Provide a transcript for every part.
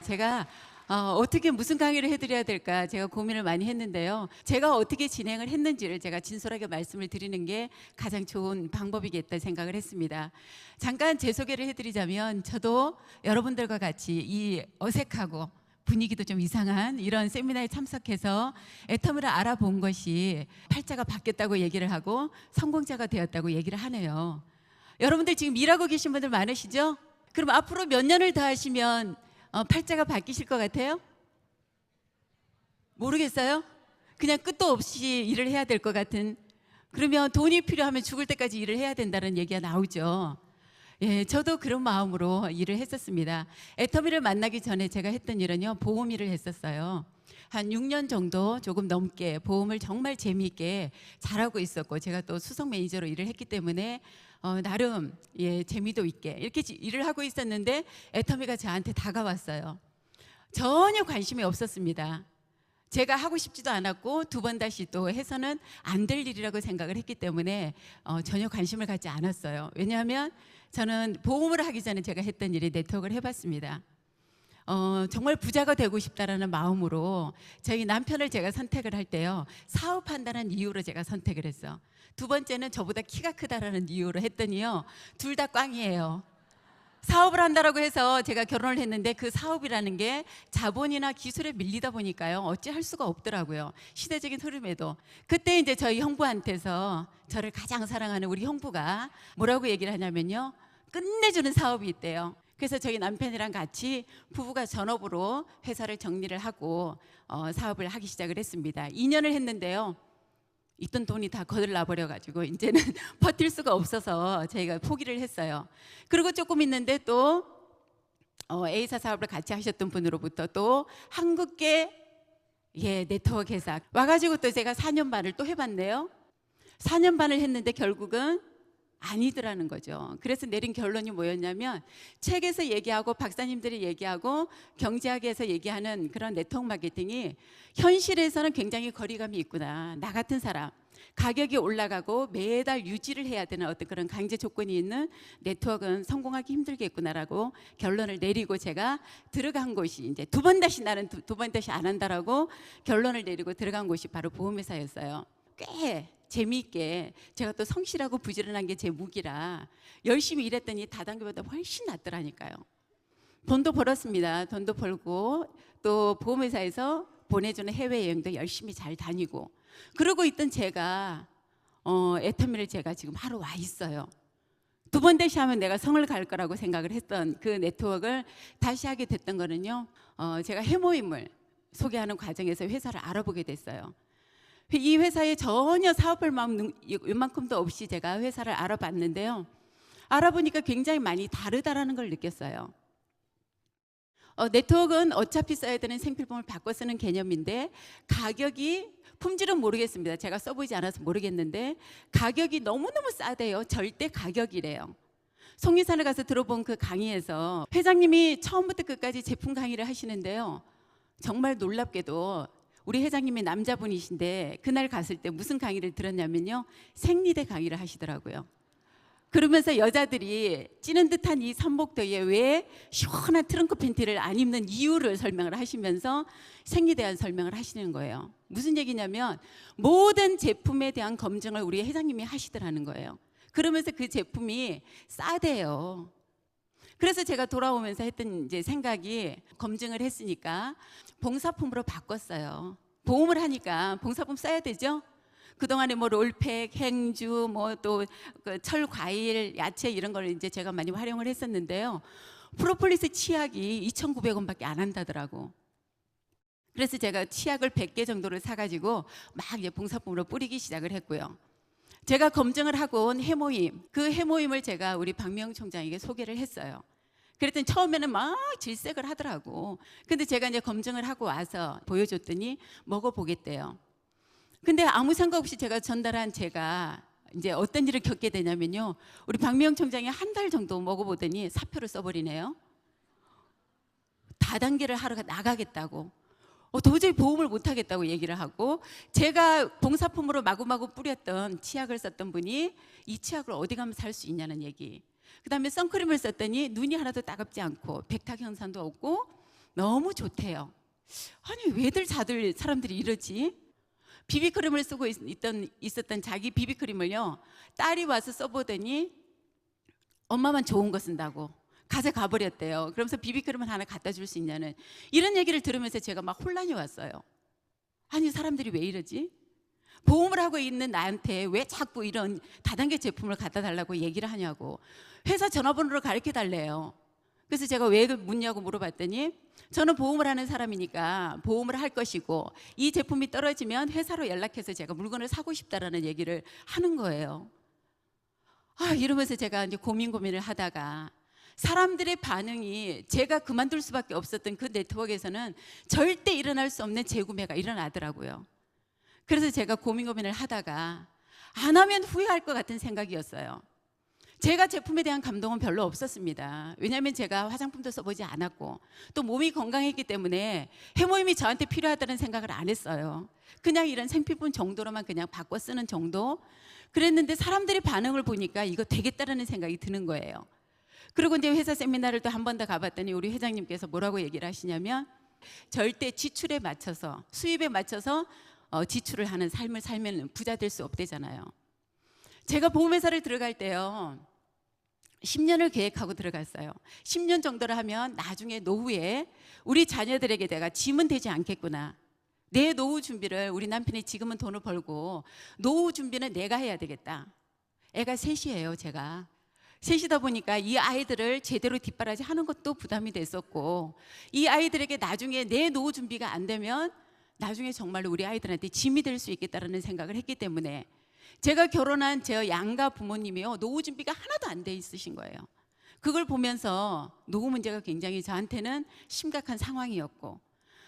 제가 어떻게 무슨 강의를 해드려야 될까 제가 고민을 많이 했는데요. 제가 어떻게 진행을 했는지를 제가 진솔하게 말씀을 드리는 게 가장 좋은 방법이겠다 생각을 했습니다. 잠깐 제 소개를 해드리자면 저도 여러분들과 같이 이 어색하고 분위기도 좀 이상한 이런 세미나에 참석해서 애터미를 알아본 것이 팔자가 바뀌었다고 얘기를 하고 성공자가 되었다고 얘기를 하네요. 여러분들 지금 일하고 계신 분들 많으시죠? 그럼 앞으로 몇 년을 더 하시면 팔자가 바뀌실 것 같아요? 모르겠어요? 그냥 끝도 없이 일을 해야 될 것 같은. 그러면 돈이 필요하면 죽을 때까지 일을 해야 된다는 얘기가 나오죠. 예, 저도 그런 마음으로 일을 했었습니다. 애터미를 만나기 전에 제가 했던 일은요, 보험 일을 했었어요. 한 6년 정도 조금 넘게 보험을 정말 재미있게 잘하고 있었고, 제가 또 수석 매니저로 일을 했기 때문에 나름 재미도 있게 이렇게 일을 하고 있었는데 애터미가 저한테 다가왔어요. 전혀 관심이 없었습니다. 제가 하고 싶지도 않았고 두 번 다시 또 해서는 안 될 일이라고 생각을 했기 때문에 전혀 관심을 갖지 않았어요. 왜냐하면 저는 보험을 하기 전에 제가 했던 일이 네트워크를 해봤습니다. 정말 부자가 되고 싶다라는 마음으로 저희 남편을 제가 선택을 할 때요, 사업한다는 이유로 제가 선택을 했어. 두 번째는 저보다 키가 크다라는 이유로 했더니요, 둘 다 꽝이에요. 사업을 한다라고 해서 제가 결혼을 했는데 그 사업이라는 게 자본이나 기술에 밀리다 보니까요, 어찌할 수가 없더라고요. 시대적인 흐름에도. 그때 이제 저희 형부한테서, 저를 가장 사랑하는 우리 형부가 뭐라고 얘기를 하냐면요, 끝내주는 사업이 있대요. 그래서 저희 남편이랑 같이 부부가 전업으로 회사를 정리를 하고 사업을 하기 시작을 했습니다. 2년을 했는데요, 있던 돈이 다 거들나 버려가지고 이제는 버틸 수가 없어서 저희가 포기를 했어요. 그리고 조금 있는데 또 A사 사업을 같이 하셨던 분으로부터 또 한국계 네트워크 회사 와가지고 또 제가 4년 반을 또 해봤네요. 4년 반을 했는데 결국은 아니더라는 거죠. 그래서 내린 결론이 뭐였냐면, 책에서 얘기하고 박사님들이 얘기하고 경제학에서 얘기하는 그런 네트워크 마케팅이 현실에서는 굉장히 거리감이 있구나. 나 같은 사람, 가격이 올라가고 매달 유지를 해야 되는 어떤 그런 강제 조건이 있는 네트워크는 성공하기 힘들겠구나라고 결론을 내리고 제가 들어간 곳이, 이제 두 번 다시 나는 두 번 다시 안 한다라고 결론을 내리고 들어간 곳이 바로 보험회사였어요. 꽤 재미있게, 제가 또 성실하고 부지런한 게 제 무기라 열심히 일했더니 다단계보다 훨씬 낫더라니까요. 돈도 벌었습니다. 돈도 벌고 또 보험회사에서 보내주는 해외여행도 열심히 잘 다니고 그러고 있던 제가 애터미를 제가 지금 하러 와 있어요. 두 번 다시 하면 내가 성을 갈 거라고 생각을 했던 그 네트워크를 다시 하게 됐던 거는요, 제가 해모임을 소개하는 과정에서 회사를 알아보게 됐어요. 이 회사에 전혀 사업할 마음 웬만큼도 없이 제가 회사를 알아봤는데요, 알아보니까 굉장히 많이 다르다라는 걸 느꼈어요. 네트워크는 어차피 써야 되는 생필품을 바꿔 쓰는 개념인데 가격이, 품질은 모르겠습니다. 제가 써보지 않아서 모르겠는데 가격이 너무너무 싸대요. 절대 가격이래요. 속리산을 가서 들어본 그 강의에서 회장님이 처음부터 끝까지 제품 강의를 하시는데요, 정말 놀랍게도 우리 회장님이 남자분이신데 그날 갔을 때 무슨 강의를 들었냐면요, 생리대 강의를 하시더라고요. 그러면서 여자들이 찌는 듯한 이 삼복더위에 왜 시원한 트렁크 팬티를 안 입는 이유를 설명을 하시면서 생리에 대한 설명을 하시는 거예요. 무슨 얘기냐면 모든 제품에 대한 검증을 우리 회장님이 하시더라는 거예요. 그러면서 그 제품이 싸대요. 그래서 제가 돌아오면서 했던 이제 생각이, 검증을 했으니까 봉사품으로 바꿨어요. 보험을 하니까 봉사품 써야 되죠. 그동안에 뭐 롤팩, 행주, 뭐 또 철 과일, 야채 이런 걸 이제 제가 많이 활용을 했었는데요, 프로폴리스 치약이 2,900원밖에 안 한다더라고. 그래서 제가 치약을 100개 정도를 사가지고 막 이제 봉사품으로 뿌리기 시작을 했고요. 제가 검증을 하고 온 해모임, 그 해모임을 제가 우리 박미영 총장에게 소개를 했어요. 그랬더니 처음에는 막 질색을 하더라고. 근데 제가 이제 검증을 하고 와서 보여줬더니 먹어보겠대요. 근데 아무 생각 없이 제가 전달한, 제가 이제 어떤 일을 겪게 되냐면요, 우리 박미영 총장이 한 달 정도 먹어보더니 사표를 써버리네요. 다단계를 하러 나가겠다고. 도저히 보험을 못 하겠다고 얘기를 하고, 제가 봉사품으로 마구마구 뿌렸던 치약을 썼던 분이 이 치약을 어디 가면 살 수 있냐는 얘기. 그 다음에 선크림을 썼더니 눈이 하나도 따갑지 않고 백탁 현상도 없고 너무 좋대요. 아니 왜들 다들 사람들이 이러지? 비비크림을 쓰고 있었던 자기 비비크림을요, 딸이 와서 써보더니 엄마만 좋은 거 쓴다고 가져가 버렸대요. 그러면서 비비크림을 하나 갖다 줄 수 있냐는 이런 얘기를 들으면서 제가 막 혼란이 왔어요. 아니 사람들이 왜 이러지? 보험을 하고 있는 나한테 왜 자꾸 이런 다단계 제품을 갖다 달라고 얘기를 하냐고. 회사 전화번호를 가르쳐 달래요. 그래서 제가 왜 묻냐고 물어봤더니 저는 보험을 하는 사람이니까 보험을 할 것이고 이 제품이 떨어지면 회사로 연락해서 제가 물건을 사고 싶다라는 얘기를 하는 거예요. 이러면서 제가 이제 고민을 하다가 사람들의 반응이 제가 그만둘 수밖에 없었던 그 네트워크에서는 절대 일어날 수 없는 재구매가 일어나더라고요. 그래서 제가 고민을 하다가 안 하면 후회할 것 같은 생각이었어요. 제가 제품에 대한 감동은 별로 없었습니다. 왜냐하면 제가 화장품도 써보지 않았고 또 몸이 건강했기 때문에 해모임이 저한테 필요하다는 생각을 안 했어요. 그냥 이런 생필품 정도로만 그냥 바꿔 쓰는 정도 그랬는데 사람들의 반응을 보니까 이거 되겠다라는 생각이 드는 거예요. 그리고 이제 회사 세미나를 또 한 번 더 가봤더니 우리 회장님께서 뭐라고 얘기를 하시냐면 절대 지출에 맞춰서 수입에 맞춰서 지출을 하는 삶을 살면 부자 될 수 없대잖아요. 제가 보험회사를 들어갈 때요 10년을 계획하고 들어갔어요. 10년 정도를 하면 나중에 노후에 우리 자녀들에게 내가 짐은 되지 않겠구나. 내 노후 준비를 우리 남편이 지금은 돈을 벌고 노후 준비는 내가 해야 되겠다. 애가 셋이에요. 제가 셋이다 보니까 이 아이들을 제대로 뒷바라지 하는 것도 부담이 됐었고 이 아이들에게 나중에 내 노후 준비가 안 되면 나중에 정말로 우리 아이들한테 짐이 될 수 있겠다라는 생각을 했기 때문에 제가 결혼한 제 양가 부모님이요 노후 준비가 하나도 안 돼 있으신 거예요. 그걸 보면서 노후 문제가 굉장히 저한테는 심각한 상황이었고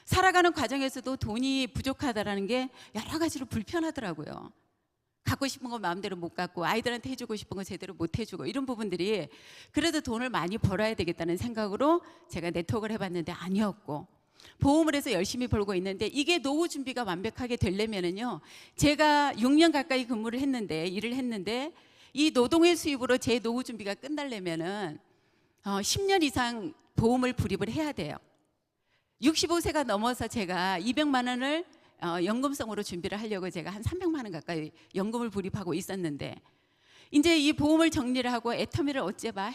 살아가는 과정에서도 돈이 부족하다라는 게 여러 가지로 불편하더라고요. 갖고 싶은 거 마음대로 못 갖고 아이들한테 해주고 싶은 거 제대로 못 해주고 이런 부분들이 그래도 돈을 많이 벌어야 되겠다는 생각으로 제가 네트워크를 해봤는데 아니었고 보험을 해서 열심히 벌고 있는데 이게 노후 준비가 완벽하게 되려면은요 제가 6년 가까이 일을 했는데 이 노동의 수입으로 제 노후 준비가 끝나려면은 10년 이상 보험을 불입을 해야 돼요. 65세가 넘어서 제가 200만 원을 연금성으로 준비를 하려고 제가 한 300만 원 가까이 연금을 불입하고 있었는데 이제 이 보험을 정리를 하고 애터미를 어째봐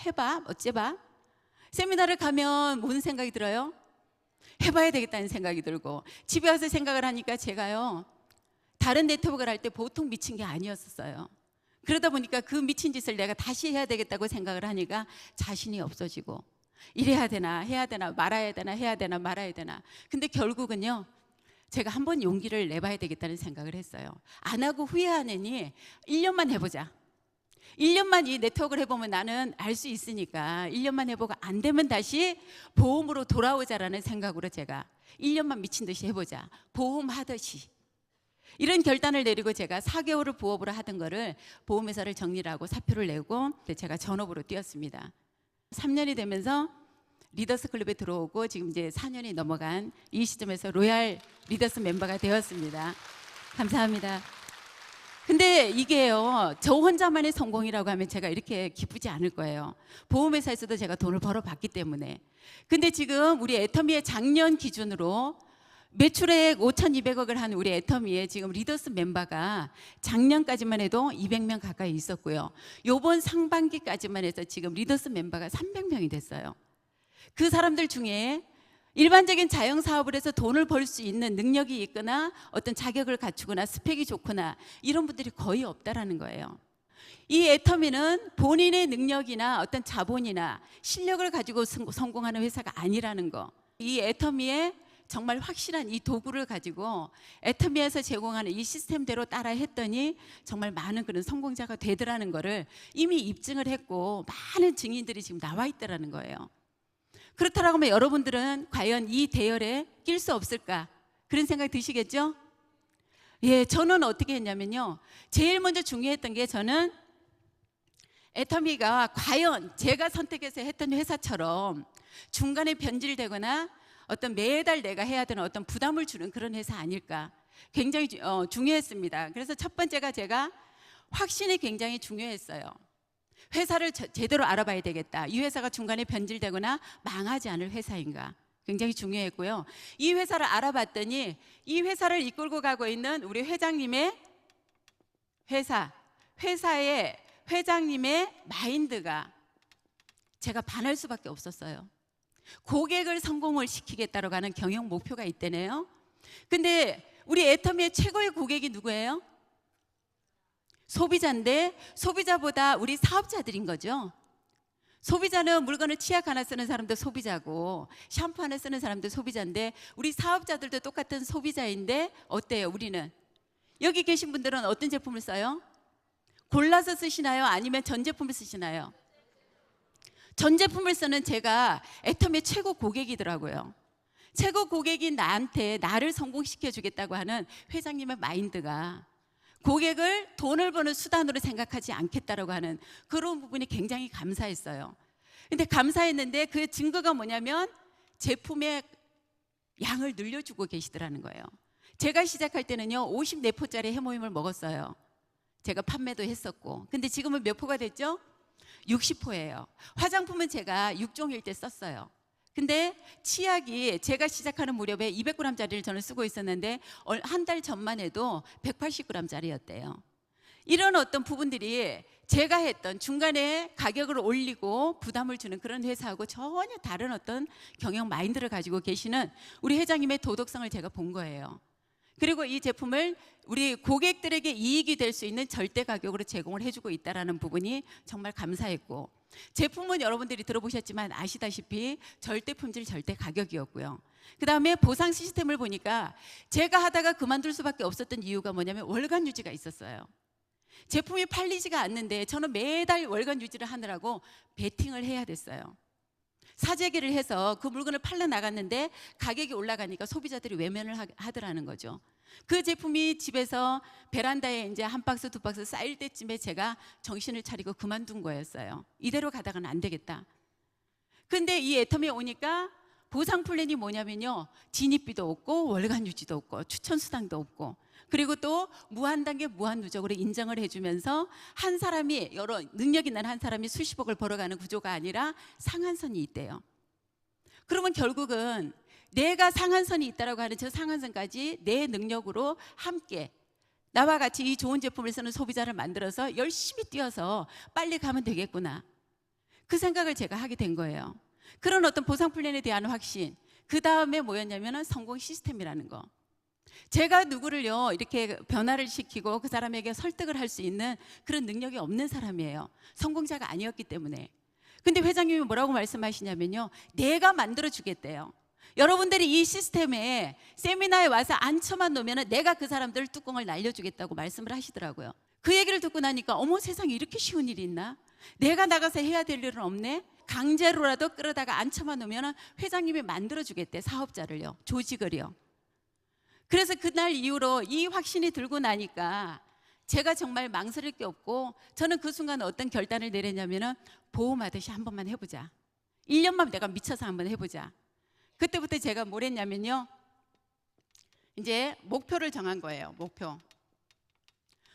세미나를 가면 무슨 생각이 들어요? 해봐야 되겠다는 생각이 들고 집에 와서 생각을 하니까 제가요 다른 네트워크를 할 때 보통 미친 게 아니었어요. 그러다 보니까 그 미친 짓을 내가 다시 해야 되겠다고 생각을 하니까 자신이 없어지고 이래야 되나 해야 되나 말아야 되나 해야 되나 말아야 되나 근데 결국은요 제가 한번 용기를 내봐야 되겠다는 생각을 했어요. 안 하고 후회하느니 1년만 해보자. 1년만 이 네트워크를 해보면 나는 알 수 있으니까 1년만 해보고 안 되면 다시 보험으로 돌아오자라는 생각으로 제가 1년만 미친 듯이 해보자. 보험하듯이. 이런 결단을 내리고 제가 4개월을 부업으로 하던 거를 보험회사를 정리를 하고 사표를 내고 제가 전업으로 뛰었습니다. 3년이 되면서 리더스 클럽에 들어오고 지금 이제 4년이 넘어간 이 시점에서 로얄 리더스 멤버가 되었습니다. 감사합니다. 근데 이게요 저 혼자만의 성공이라고 하면 제가 이렇게 기쁘지 않을 거예요. 보험회사에서도 제가 돈을 벌어봤기 때문에. 근데 지금 우리 애터미의 작년 기준으로 매출액 5,200억을 한 우리 애터미의 지금 리더스 멤버가 작년까지만 해도 200명 가까이 있었고요. 요번 상반기까지만 해서 지금 리더스 멤버가 300명이 됐어요. 그 사람들 중에 일반적인 자영사업을 해서 돈을 벌 수 있는 능력이 있거나 어떤 자격을 갖추거나 스펙이 좋거나 이런 분들이 거의 없다라는 거예요. 이 애터미는 본인의 능력이나 어떤 자본이나 실력을 가지고 성공하는 회사가 아니라는 거. 이 애터미의 정말 확실한 이 도구를 가지고 애터미에서 제공하는 이 시스템대로 따라 했더니 정말 많은 그런 성공자가 되더라는 거를 이미 입증을 했고 많은 증인들이 지금 나와 있다라는 거예요. 그렇다라고 하면 여러분들은 과연 이 대열에 낄 수 없을까? 그런 생각이 드시겠죠? 예, 저는 어떻게 했냐면요. 제일 먼저 중요했던 게 저는 애터미가 과연 제가 선택해서 했던 회사처럼 중간에 변질되거나 어떤 매달 내가 해야 되는 어떤 부담을 주는 그런 회사 아닐까? 굉장히 중요했습니다. 그래서 첫 번째가 제가 확신이 굉장히 중요했어요. 회사를 제대로 알아봐야 되겠다. 이 회사가 중간에 변질되거나 망하지 않을 회사인가. 굉장히 중요했고요. 이 회사를 알아봤더니 이 회사를 이끌고 가고 있는 우리 회장님의 회사의 회장님의 마인드가 제가 반할 수밖에 없었어요. 고객을 성공을 시키겠다고 하는 경영 목표가 있대네요. 근데 우리 애터미의 최고의 고객이 누구예요? 소비자인데 소비자보다 우리 사업자들인 거죠. 소비자는 물건을 치약 하나 쓰는 사람도 소비자고 샴푸 하나 쓰는 사람도 소비자인데 우리 사업자들도 똑같은 소비자인데 어때요? 우리는 여기 계신 분들은 어떤 제품을 써요? 골라서 쓰시나요? 아니면 전 제품을 쓰시나요? 전 제품을 쓰는 제가 애터미의 최고 고객이더라고요. 최고 고객인 나를 성공시켜 주겠다고 하는 회장님의 마인드가 고객을 돈을 버는 수단으로 생각하지 않겠다라고 하는 그런 부분이 굉장히 감사했어요. 근데 감사했는데 그 증거가 뭐냐면 제품의 양을 늘려주고 계시더라는 거예요. 제가 시작할 때는요 54포짜리 해모임을 먹었어요. 제가 판매도 했었고. 근데 지금은 몇 포가 됐죠? 60포예요. 화장품은 제가 6종일 때 썼어요. 근데 치약이 제가 시작하는 무렵에 200g짜리를 저는 쓰고 있었는데 한 달 전만 해도 180g짜리였대요. 이런 어떤 부분들이 제가 했던 중간에 가격을 올리고 부담을 주는 그런 회사하고 전혀 다른 어떤 경영 마인드를 가지고 계시는 우리 회장님의 도덕성을 제가 본 거예요. 그리고 이 제품을 우리 고객들에게 이익이 될 수 있는 절대 가격으로 제공을 해주고 있다는 부분이 정말 감사했고, 제품은 여러분들이 들어보셨지만 아시다시피 절대 품질 절대 가격이었고요. 그 다음에 보상 시스템을 보니까 제가 하다가 그만둘 수밖에 없었던 이유가 뭐냐면 월간 유지가 있었어요. 제품이 팔리지가 않는데 저는 매달 월간 유지를 하느라고 베팅을 해야 됐어요. 사재기를 해서 그 물건을 팔러 나갔는데 가격이 올라가니까 소비자들이 외면을 하더라는 거죠. 그 제품이 집에서 베란다에 이제 한 박스 두 박스 쌓일 때쯤에 제가 정신을 차리고 그만둔 거였어요. 이대로 가다가는 안 되겠다. 근데 이 애터미에 오니까 보상 플랜이 뭐냐면요, 진입비도 없고 월간 유지도 없고 추천 수당도 없고, 그리고 또 무한 단계 무한 누적으로 인정을 해주면서 한 사람이 여러 능력 있는 한 사람이 수십억을 벌어가는 구조가 아니라 상한선이 있대요. 그러면 결국은 내가 상한선이 있다라고 하는 저 상한선까지 내 능력으로 함께 나와 같이 이 좋은 제품을 쓰는 소비자를 만들어서 열심히 뛰어서 빨리 가면 되겠구나, 그 생각을 제가 하게 된 거예요. 그런 어떤 보상 플랜에 대한 확신, 그 다음에 뭐였냐면 성공 시스템이라는 거. 제가 누구를요 이렇게 변화를 시키고 그 사람에게 설득을 할 수 있는 그런 능력이 없는 사람이에요. 성공자가 아니었기 때문에. 근데 회장님이 뭐라고 말씀하시냐면요, 내가 만들어 주겠대요. 여러분들이 이 시스템에 세미나에 와서 앉혀만 놓으면 내가 그 사람들 뚜껑을 날려주겠다고 말씀을 하시더라고요. 그 얘기를 듣고 나니까 어머, 세상에 이렇게 쉬운 일이 있나? 내가 나가서 해야 될 일은 없네? 강제로라도 끌어다가 앉혀만 놓으면 회장님이 만들어 주겠대, 사업자를요, 조직을요. 그래서 그날 이후로 이 확신이 들고 나니까 제가 정말 망설일 게 없고, 저는 그 순간 어떤 결단을 내렸냐면 보험하듯이 한 번만 해보자. 1년만 내가 미쳐서 한번 해보자. 그때부터 제가 뭘 했냐면요, 이제 목표를 정한 거예요.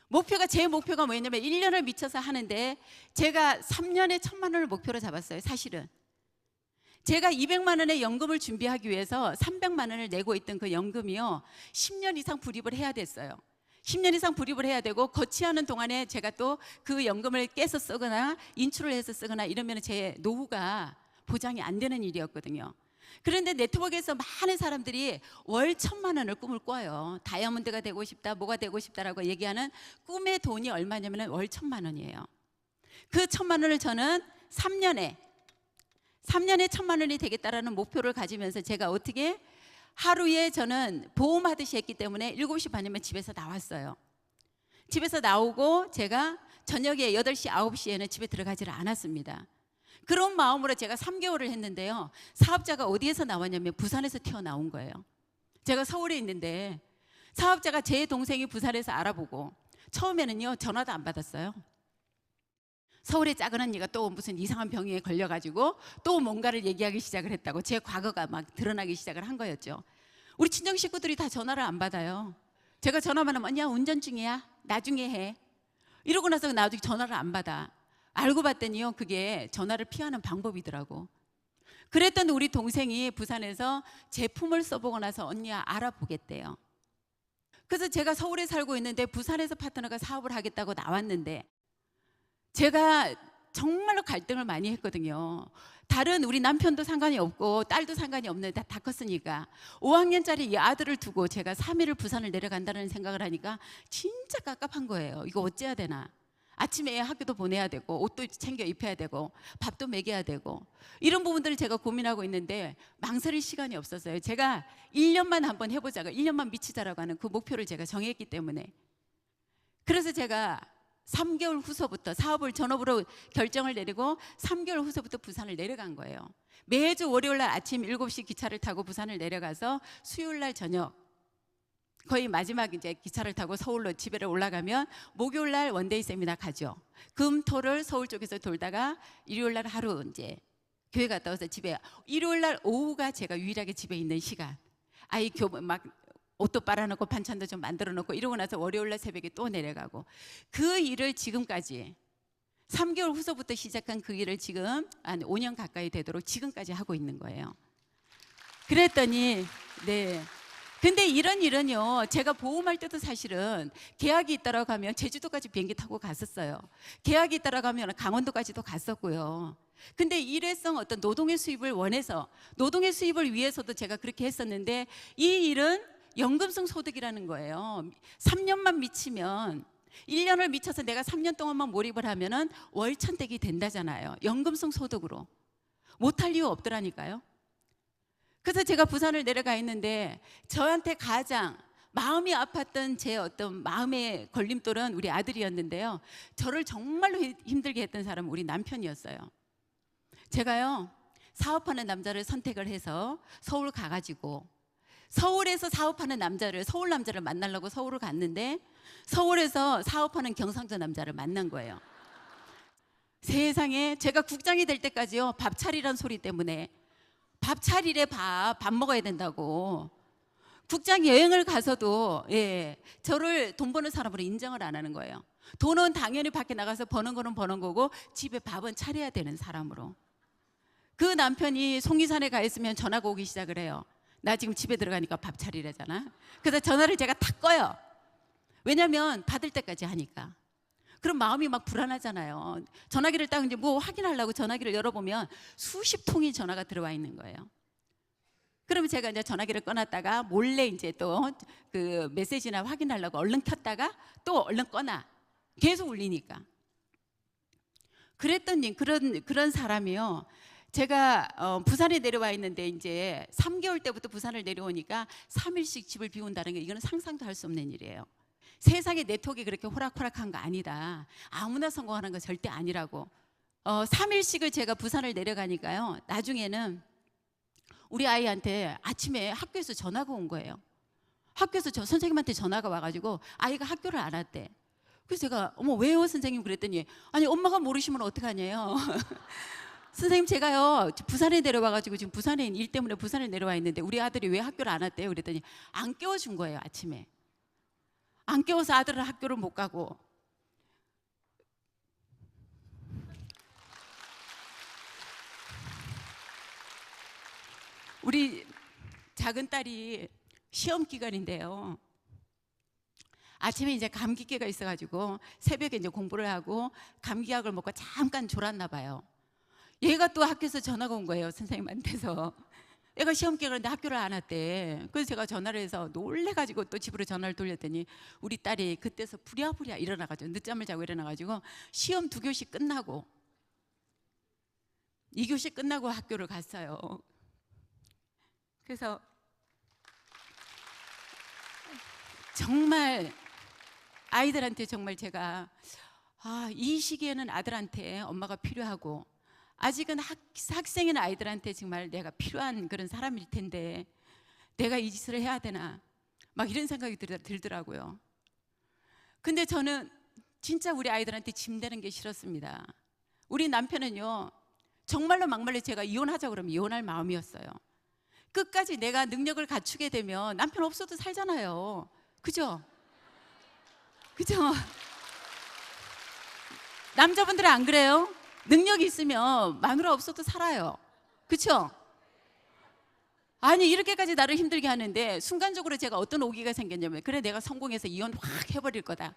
목표가 제 목표가 뭐였냐면 1년을 미쳐서 하는데 제가 3년에 1,000만 원을 목표로 잡았어요. 사실은 제가 200만 원의 연금을 준비하기 위해서 300만 원을 내고 있던 그 연금이요 10년 이상 불입을 해야 됐어요. 10년 이상 불입을 해야 되고, 거치하는 동안에 제가 또 그 연금을 깨서 쓰거나 인출을 해서 쓰거나 이러면 제 노후가 보장이 안 되는 일이었거든요. 그런데 네트워크에서 많은 사람들이 월 1,000만 원을 꿈을 꿔요. 다이아몬드가 되고 싶다, 뭐가 되고 싶다라고 얘기하는 꿈의 돈이 얼마냐면 월 1,000만 원이에요. 그 1,000만 원을 저는 3년에 1,000만 원이 되겠다라는 목표를 가지면서 제가 어떻게 하루에 저는 보험하듯이 했기 때문에 7시 반이면 집에서 나왔어요. 집에서 나오고 제가 저녁에 8시, 9시에는 집에 들어가지를 않았습니다. 그런 마음으로 제가 3개월을 했는데요, 사업자가 어디에서 나왔냐면 부산에서 튀어나온 거예요. 제가 서울에 있는데 사업자가 제 동생이 부산에서 알아보고 처음에는요 전화도 안 받았어요. 서울의 작은 언니가 또 무슨 이상한 병에 걸려가지고 또 뭔가를 얘기하기 시작을 했다고 제 과거가 막 드러나기 시작을 한 거였죠. 우리 친정 식구들이 다 전화를 안 받아요. 제가 전화만 하면 언니야 운전 중이야, 나중에 해, 이러고 나서 나중에 전화를 안 받아. 알고 봤더니요 그게 전화를 피하는 방법이더라고. 그랬던 우리 동생이 부산에서 제품을 써보고 나서 언니야 알아보겠대요. 그래서 제가 서울에 살고 있는데 부산에서 파트너가 사업을 하겠다고 나왔는데 제가 정말로 갈등을 많이 했거든요. 다른 우리 남편도 상관이 없고 딸도 상관이 없는데 다 컸으니까 5학년짜리 이 아들을 두고 제가 3일을 부산을 내려간다는 생각을 하니까 진짜 깝깝한 거예요. 이거 어째야 되나. 아침에 학교도 보내야 되고 옷도 챙겨 입혀야 되고 밥도 먹여야 되고 이런 부분들을 제가 고민하고 있는데 망설일 시간이 없었어요. 제가 1년만 한번 해보자고 1년만 미치자라고 하는 그 목표를 제가 정했기 때문에 그래서 제가 3개월 후서부터 사업을 전업으로 결정을 내리고 3개월 후서부터 부산을 내려간 거예요. 매주 월요일 날 아침 7시 기차를 타고 부산을 내려가서 수요일 날 저녁 거의 마지막 이제 기차를 타고 서울로 집에를 올라가면 목요일 날 원데이 세미나 가죠. 금, 토를 서울 쪽에서 돌다가 일요일 날 하루 이제 교회 갔다 와서 집에 일요일 날 오후가 제가 유일하게 집에 있는 시간. 아이 막 옷도 빨아놓고 반찬도 좀 만들어 놓고 이러고 나서 월요일 날 새벽에 또 내려가고 그 일을 지금까지 3개월 후서부터 시작한 그 일을 지금 한 5년 가까이 되도록 지금까지 하고 있는 거예요. 그랬더니 네. 근데 이런 일은요 제가 보험할 때도 사실은 계약이 있다라고 하면 제주도까지 비행기 타고 갔었어요. 계약이 있다라고 하면 강원도까지도 갔었고요. 근데 일회성 어떤 노동의 수입을 원해서 노동의 수입을 위해서도 제가 그렇게 했었는데 이 일은 연금성 소득이라는 거예요. 3년만 미치면 1년을 미쳐서 내가 3년 동안만 몰입을 하면은 월천택이 된다잖아요. 연금성 소득으로 못할 이유 없더라니까요. 그래서 제가 부산을 내려가 있는데 저한테 가장 마음이 아팠던 제 어떤 마음의 걸림돌은 우리 아들이었는데요. 저를 정말로 힘들게 했던 사람은 우리 남편이었어요. 제가요 사업하는 남자를 선택을 해서 서울 가가지고 서울에서 사업하는 남자를 서울 남자를 만나려고 서울을 갔는데 서울에서 사업하는 경상도 남자를 만난 거예요. 세상에 제가 국장이 될 때까지요 밥 차리란 소리 때문에 밥 차리래 밥 먹어야 된다고 국장 여행을 가서도 저를 돈 버는 사람으로 인정을 안 하는 거예요. 돈은 당연히 밖에 나가서 버는 거는 버는 거고 집에 밥은 차려야 되는 사람으로. 그 남편이 송리산에 가 있으면 전화가 오기 시작을 해요. 나 지금 집에 들어가니까 밥 차리래잖아. 그래서 전화를 제가 탁 꺼요. 왜냐면 받을 때까지 하니까. 그럼 마음이 막 불안하잖아요. 전화기를 딱 이제 뭐 확인하려고 전화기를 열어보면 수십 통이 전화가 들어와 있는 거예요. 그러면 제가 이제 전화기를 꺼놨다가 몰래 이제 또 그 메시지나 확인하려고 얼른 켰다가 또 얼른 꺼놔. 계속 울리니까. 그랬더니 그런 사람이요. 제가 부산에 내려와 있는데 이제 3개월 때부터 부산을 내려오니까 3일씩 집을 비운다는 게 이거는 상상도 할 수 없는 일이에요. 세상에 네트워크가 그렇게 호락호락한 거 아니다. 아무나 성공하는 거 절대 아니라고. 3일씩을 제가 부산을 내려가니까요. 나중에는 우리 아이한테 아침에 학교에서 전화가 온 거예요. 학교에서 저 선생님한테 전화가 와가지고 아이가 학교를 안 왔대. 그래서 제가 어머 왜요 선생님 그랬더니 아니 엄마가 모르시면 어떡하냐요. 선생님 제가요 부산에 내려와가지고 지금 부산에 일 때문에 부산에 내려와 있는데 우리 아들이 왜 학교를 안 왔대요 그랬더니 안 깨워준 거예요. 아침에 안 깨워서 아들은 학교를 못 가고. 우리 작은 딸이 시험 기간인데요. 아침에 이제 감기기가 있어가지고 새벽에 이제 공부를 하고 감기약을 먹고 잠깐 졸았나 봐요. 얘가 또 학교에서 전화가 온 거예요. 선생님한테서. 애가 시험 기간인데 학교를 안 왔대. 그래서 제가 전화를 해서 놀래가지고 또 집으로 전화를 돌렸더니 우리 딸이 그때서 부랴부랴 일어나가지고 늦잠을 자고 일어나가지고 시험 2교시 끝나고 2교시 끝나고 학교를 갔어요. 그래서 정말 아이들한테 정말 제가 이 시기에는 아들한테 엄마가 필요하고 아직은 학생인 아이들한테 정말 내가 필요한 그런 사람일 텐데 내가 이 짓을 해야 되나 막 이런 생각이 들더라고요. 근데 저는 진짜 우리 아이들한테 짐되는 게 싫었습니다. 우리 남편은요 정말로 막말로 제가 이혼하자 그러면 이혼할 마음이었어요. 끝까지 내가 능력을 갖추게 되면 남편 없어도 살잖아요. 그죠? 그죠? 남자분들은 안 그래요? 능력이 있으면 마누라 없어도 살아요. 그렇죠? 아니 이렇게까지 나를 힘들게 하는데 순간적으로 제가 어떤 오기가 생겼냐면 그래 내가 성공해서 이혼 확 해버릴 거다.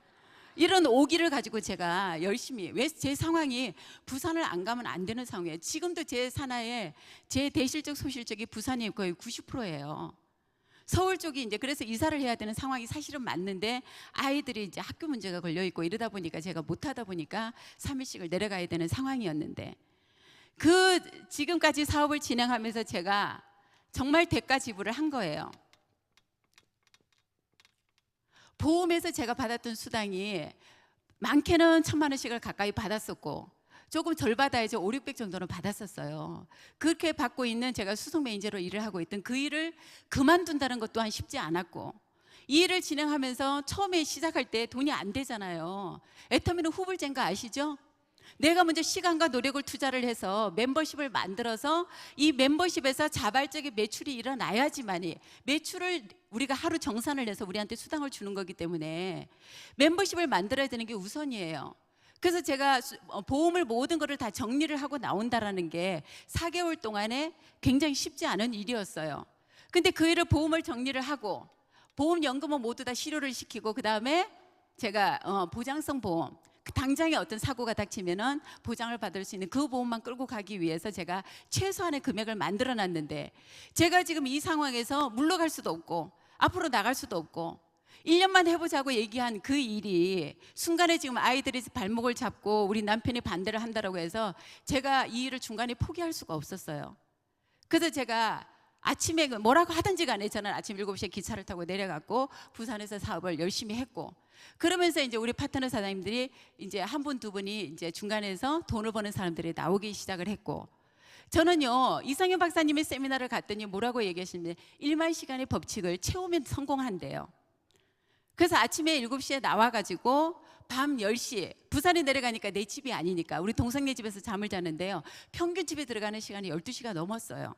이런 오기를 가지고 제가 열심히 왜 제 상황이 부산을 안 가면 안 되는 상황이에요. 지금도 제 산하에 제 대실적 소실적이 부산이 거의 90%예요. 서울 쪽이 이제 그래서 이사를 해야 되는 상황이 사실은 맞는데 아이들이 이제 학교 문제가 걸려 있고 이러다 보니까 제가 못 하다 보니까 3일씩을 내려가야 되는 상황이었는데 그 지금까지 사업을 진행하면서 제가 정말 대가 지불을 한 거예요. 보험에서 제가 받았던 수당이 많게는 1,000만 원씩을 가까이 받았었고 조금 덜 받아야죠. 5, 600 정도는 받았었어요. 그렇게 받고 있는 제가 수석 매니저로 일을 하고 있던 그 일을 그만둔다는 것 또한 쉽지 않았고 이 일을 진행하면서 처음에 시작할 때 돈이 안 되잖아요. 애터미는 후불제인 거 아시죠? 내가 먼저 시간과 노력을 투자를 해서 멤버십을 만들어서 이 멤버십에서 자발적인 매출이 일어나야지만이 매출을 우리가 하루 정산을 해서 우리한테 수당을 주는 거기 때문에 멤버십을 만들어야 되는 게 우선이에요. 그래서 제가 보험을 모든 거를 다 정리를 하고 나온다라는 게 4개월 동안에 굉장히 쉽지 않은 일이었어요. 근데 그 일을 보험을 정리를 하고 보험연금은 모두 다 실효를 시키고 그 다음에 제가 보장성 보험 당장에 어떤 사고가 닥치면은 보장을 받을 수 있는 그 보험만 끌고 가기 위해서 제가 최소한의 금액을 만들어 놨는데 제가 지금 이 상황에서 물러갈 수도 없고 앞으로 나갈 수도 없고 1년만 해보자고 얘기한 그 일이 순간에 지금 아이들이 발목을 잡고 우리 남편이 반대를 한다고 해서 제가 이 일을 중간에 포기할 수가 없었어요. 그래서 제가 아침에 뭐라고 하든지 간에 저는 아침 7시에 기차를 타고 내려갔고 부산에서 사업을 열심히 했고 그러면서 이제 우리 파트너 사장님들이 이제 한 분, 두 분이 이제 중간에서 돈을 버는 사람들이 나오기 시작을 했고 저는요 이상현 박사님의 세미나를 갔더니 뭐라고 얘기하시냐면 1만 시간의 법칙을 채우면 성공한대요. 그래서 아침에 7시에 나와가지고 밤 10시 부산에 내려가니까 내 집이 아니니까 우리 동생네 집에서 잠을 자는데요 평균 집에 들어가는 시간이 12시가 넘었어요.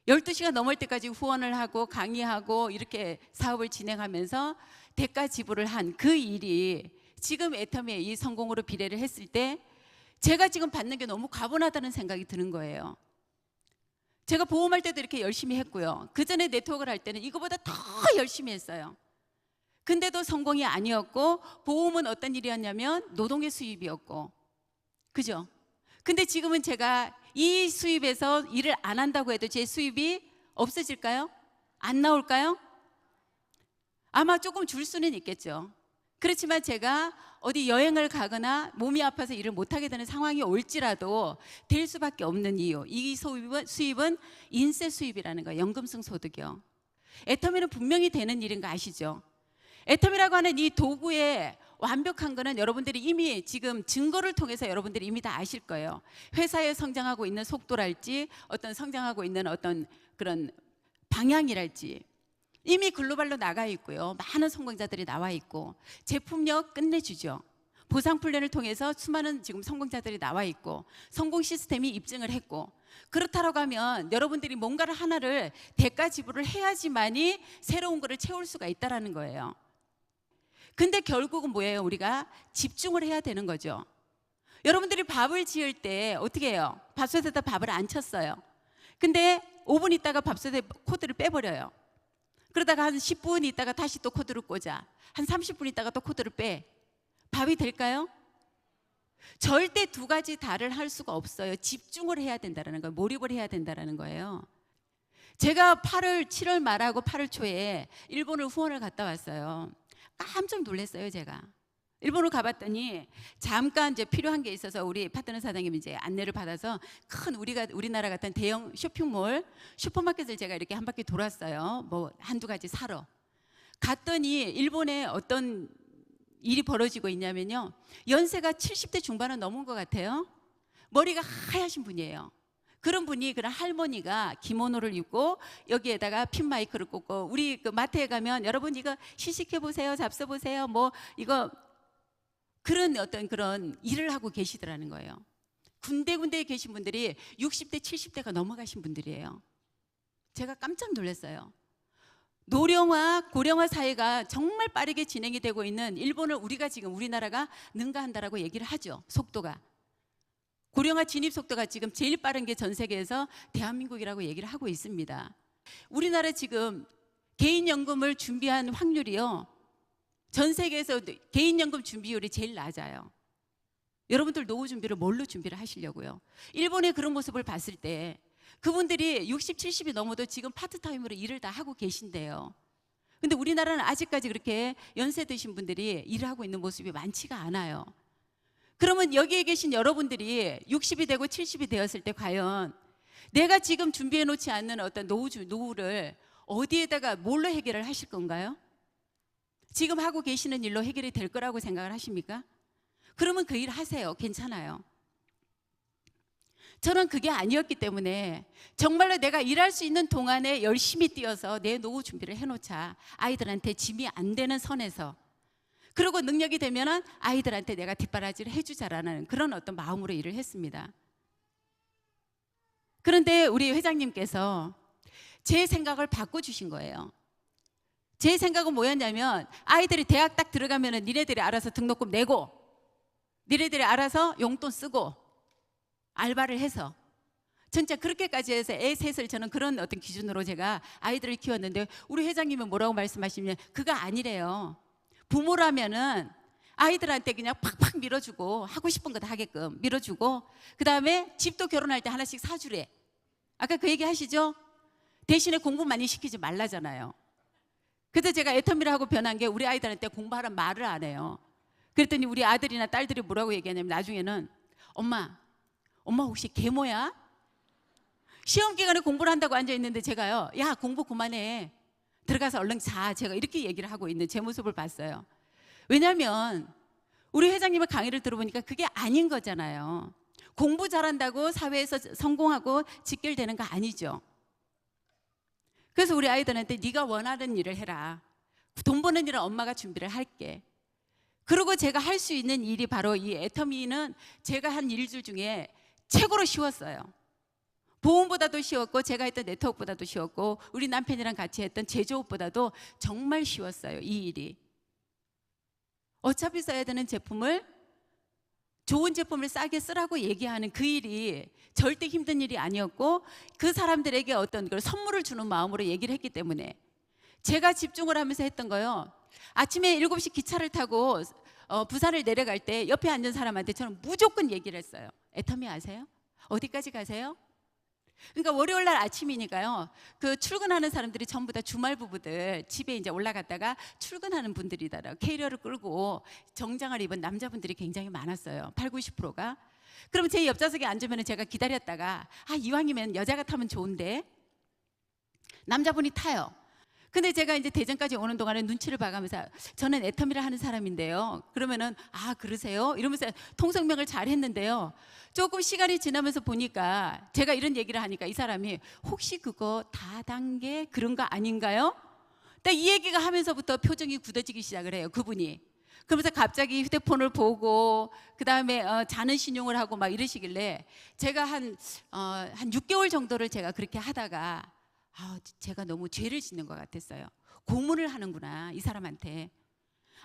12시가 넘을 때까지 후원을 하고 강의하고 이렇게 사업을 진행하면서 대가 지불을 한 그 일이 지금 애터미의 이 성공으로 비례를 했을 때 제가 지금 받는 게 너무 과분하다는 생각이 드는 거예요. 제가 보험할 때도 이렇게 열심히 했고요. 그 전에 네트워크를 할 때는 이거보다 더 열심히 했어요. 근데도 성공이 아니었고 보험은 어떤 일이었냐면 노동의 수입이었고 그죠? 근데 지금은 제가 이 수입에서 일을 안 한다고 해도 제 수입이 없어질까요? 안 나올까요? 아마 조금 줄 수는 있겠죠. 그렇지만 제가 어디 여행을 가거나 몸이 아파서 일을 못하게 되는 상황이 올지라도 될 수밖에 없는 이유 이 수입은 인세 수입이라는 거예요. 연금성 소득이요. 애터미는 분명히 되는 일인 거 아시죠? 애터미라고 하는 이 도구의 완벽한 거는 여러분들이 이미 지금 증거를 통해서 여러분들이 이미 다 아실 거예요. 회사에 성장하고 있는 속도랄지 어떤 성장하고 있는 어떤 그런 방향이랄지 이미 글로벌로 나가 있고요. 많은 성공자들이 나와 있고 제품력 끝내주죠. 보상 플랜을 통해서 수많은 지금 성공자들이 나와 있고 성공 시스템이 입증을 했고 그렇다고 하면 여러분들이 뭔가를 하나를 대가 지불을 해야지만이 새로운 거를 채울 수가 있다는 거예요. 근데 결국은 뭐예요? 우리가 집중을 해야 되는 거죠. 여러분들이 밥을 지을 때 어떻게 해요? 밥솥에다 밥을 안 쳤어요. 근데 5분 있다가 밥솥에 코드를 빼버려요. 그러다가 한 10분 있다가 다시 또 코드를 꽂아. 한 30분 있다가 또 코드를 빼. 밥이 될까요? 절대 두 가지 다를 할 수가 없어요. 집중을 해야 된다는 거예요. 몰입을 해야 된다는 거예요. 제가 7월 말하고 8월 초에 일본을 후원을 갔다 왔어요. 깜짝 놀랐어요, 제가. 일본을 가봤더니 잠깐 이제 필요한 게 있어서 우리 파트너 사장님이 이제 안내를 받아서 큰 우리나라 같은 대형 쇼핑몰, 슈퍼마켓을 제가 이렇게 한 바퀴 돌았어요. 뭐 한두 가지 사러. 갔더니 일본에 어떤 일이 벌어지고 있냐면요. 연세가 70대 중반은 넘은 것 같아요. 머리가 하얗신 분이에요. 그런 분이 그런 할머니가 기모노를 입고 여기에다가 핀 마이크를 꽂고 우리 그 마트에 가면 여러분 이거 시식해 보세요, 잡숴 보세요, 뭐 이거 그런 어떤 그런 일을 하고 계시더라는 거예요. 군데군데에 계신 분들이 60대, 70대가 넘어가신 분들이에요. 제가 깜짝 놀랐어요. 노령화, 고령화 사회가 정말 빠르게 진행이 되고 있는 일본을 우리가 지금 우리나라가 능가한다라고 얘기를 하죠. 속도가. 고령화 진입 속도가 지금 제일 빠른 게 전 세계에서 대한민국이라고 얘기를 하고 있습니다. 우리나라 지금 개인연금을 준비한 확률이요, 전 세계에서 개인연금 준비율이 제일 낮아요. 여러분들 노후 준비를 뭘로 준비를 하시려고요? 일본의 그런 모습을 봤을 때 그분들이 60, 70이 넘어도 지금 파트타임으로 일을 다 하고 계신데요. 근데 우리나라는 아직까지 그렇게 연세 드신 분들이 일을 하고 있는 모습이 많지가 않아요. 그러면 여기에 계신 여러분들이 60이 되고 70이 되었을 때 과연 내가 지금 준비해 놓지 않는 어떤 노후를 어디에다가 뭘로 해결을 하실 건가요? 지금 하고 계시는 일로 해결이 될 거라고 생각을 하십니까? 그러면 그 일 하세요. 괜찮아요. 저는 그게 아니었기 때문에 정말로 내가 일할 수 있는 동안에 열심히 뛰어서 내 노후 준비를 해놓자. 아이들한테 짐이 안 되는 선에서. 그리고 능력이 되면은 아이들한테 내가 뒷바라지를 해주자라는 그런 어떤 마음으로 일을 했습니다. 그런데 우리 회장님께서 제 생각을 바꿔주신 거예요. 제 생각은 뭐였냐면, 아이들이 대학 딱 들어가면은 니네들이 알아서 등록금 내고, 니네들이 알아서 용돈 쓰고, 알바를 해서, 진짜 그렇게까지 해서 애 셋을 저는 그런 어떤 기준으로 제가 아이들을 키웠는데, 우리 회장님은 뭐라고 말씀하시면 그거 아니래요. 부모라면은 아이들한테 그냥 팍팍 밀어주고 하고 싶은 거 다 하게끔 밀어주고, 그 다음에 집도 결혼할 때 하나씩 사주래. 아까 그 얘기 하시죠? 대신에 공부 많이 시키지 말라잖아요. 그래서 제가 애터미를 하고 변한 게, 우리 아이들한테 공부하란 말을 안 해요. 그랬더니 우리 아들이나 딸들이 뭐라고 얘기하냐면 나중에는, 엄마 혹시 계모야? 시험 기간에 공부를 한다고 앉아있는데 제가요, 야 공부 그만해, 들어가서 얼른 자, 제가 이렇게 얘기를 하고 있는 제 모습을 봤어요. 왜냐하면 우리 회장님의 강의를 들어보니까 그게 아닌 거잖아요. 공부 잘한다고 사회에서 성공하고 직결되는 거 아니죠. 그래서 우리 아이들한테 네가 원하는 일을 해라. 돈 버는 일은 엄마가 준비를 할게. 그리고 제가 할 수 있는 일이 바로 이 애터미는 제가 한 일들 중에 최고로 쉬웠어요. 보험보다도 쉬웠고, 제가 했던 네트워크보다도 쉬웠고, 우리 남편이랑 같이 했던 제조업보다도 정말 쉬웠어요, 이 일이. 어차피 써야 되는 제품을, 좋은 제품을 싸게 쓰라고 얘기하는 그 일이 절대 힘든 일이 아니었고, 그 사람들에게 어떤 걸 선물을 주는 마음으로 얘기를 했기 때문에 제가 집중을 하면서 했던 거요, 아침에 7시 기차를 타고 부산을 내려갈 때 옆에 앉은 사람한테 저는 무조건 얘기를 했어요. 애터미 아세요? 어디까지 가세요? 그러니까 월요일 날 아침이니까요, 그 출근하는 사람들이 전부 다 주말 부부들, 집에 이제 올라갔다가 출근하는 분들이더라고요. 캐리어를 끌고 정장을 입은 남자분들이 굉장히 많았어요. 80, 90%가. 그럼 제 옆좌석에 앉으면 제가 기다렸다가, 이왕이면 여자가 타면 좋은데, 남자분이 타요. 근데 제가 이제 대전까지 오는 동안에 눈치를 봐가면서, 저는 애터미를 하는 사람인데요, 그러면은 그러세요? 이러면서 통성명을 잘 했는데요, 조금 시간이 지나면서 보니까 제가 이런 얘기를 하니까 이 사람이 혹시 그거 다단계 그런 거 아닌가요? 딱 이 얘기가 하면서부터 표정이 굳어지기 시작을 해요, 그분이. 그러면서 갑자기 휴대폰을 보고, 그 다음에 자는 신용을 하고 막 이러시길래, 제가 한 6개월 정도를 제가 그렇게 하다가 제가 너무 죄를 짓는 것 같았어요. 고문을 하는구나, 이 사람한테.